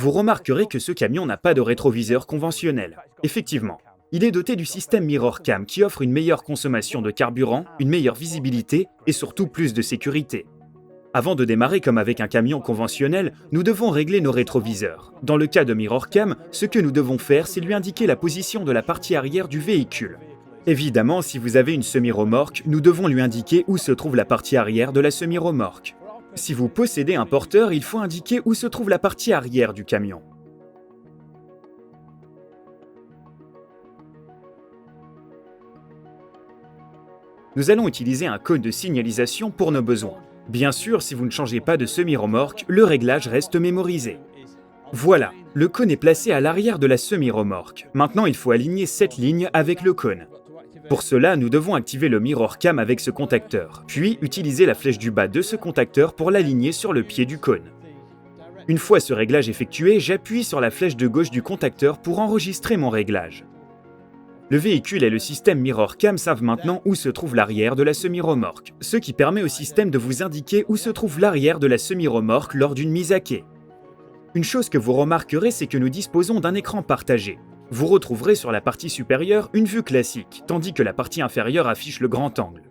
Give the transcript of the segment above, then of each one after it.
Vous remarquerez que ce camion n'a pas de rétroviseur conventionnel. Effectivement, il est doté du système MirrorCam qui offre une meilleure consommation de carburant, une meilleure visibilité et surtout plus de sécurité. Avant de démarrer comme avec un camion conventionnel, nous devons régler nos rétroviseurs. Dans le cas de MirrorCam, ce que nous devons faire, c'est lui indiquer la position de la partie arrière du véhicule. Évidemment, si vous avez une semi-remorque, nous devons lui indiquer où se trouve la partie arrière de la semi-remorque. Si vous possédez un porteur, il faut indiquer où se trouve la partie arrière du camion. Nous allons utiliser un code de signalisation pour nos besoins. Bien sûr, si vous ne changez pas de semi-remorque, le réglage reste mémorisé. Voilà, le cône est placé à l'arrière de la semi-remorque. Maintenant, il faut aligner cette ligne avec le cône. Pour cela, nous devons activer le MirrorCam avec ce contacteur, puis utiliser la flèche du bas de ce contacteur pour l'aligner sur le pied du cône. Une fois ce réglage effectué, j'appuie sur la flèche de gauche du contacteur pour enregistrer mon réglage. Le véhicule et le système MirrorCam savent maintenant où se trouve l'arrière de la semi-remorque, ce qui permet au système de vous indiquer où se trouve l'arrière de la semi-remorque lors d'une mise à quai. Une chose que vous remarquerez, c'est que nous disposons d'un écran partagé. Vous retrouverez sur la partie supérieure une vue classique, tandis que la partie inférieure affiche le grand angle.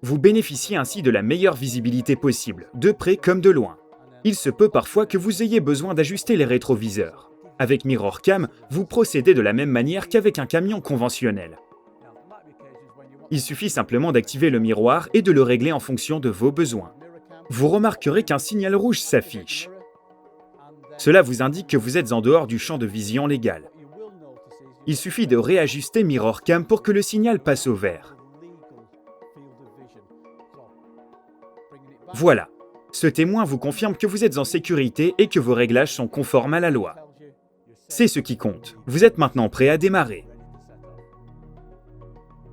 Vous bénéficiez ainsi de la meilleure visibilité possible, de près comme de loin. Il se peut parfois que vous ayez besoin d'ajuster les rétroviseurs. Avec MirrorCam, vous procédez de la même manière qu'avec un camion conventionnel. Il suffit simplement d'activer le miroir et de le régler en fonction de vos besoins. Vous remarquerez qu'un signal rouge s'affiche. Cela vous indique que vous êtes en dehors du champ de vision légal. Il suffit de réajuster MirrorCam pour que le signal passe au vert. Voilà. Ce témoin vous confirme que vous êtes en sécurité et que vos réglages sont conformes à la loi. C'est ce qui compte. Vous êtes maintenant prêt à démarrer.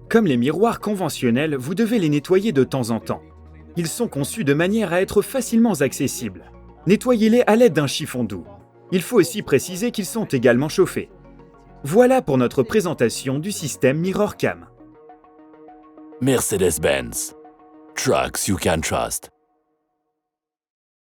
Comme les miroirs conventionnels, vous devez les nettoyer de temps en temps. Ils sont conçus de manière à être facilement accessibles. Nettoyez-les à l'aide d'un chiffon doux. Il faut aussi préciser qu'ils sont également chauffés. Voilà pour notre présentation du système MirrorCam. Mercedes-Benz. Trucks you can trust.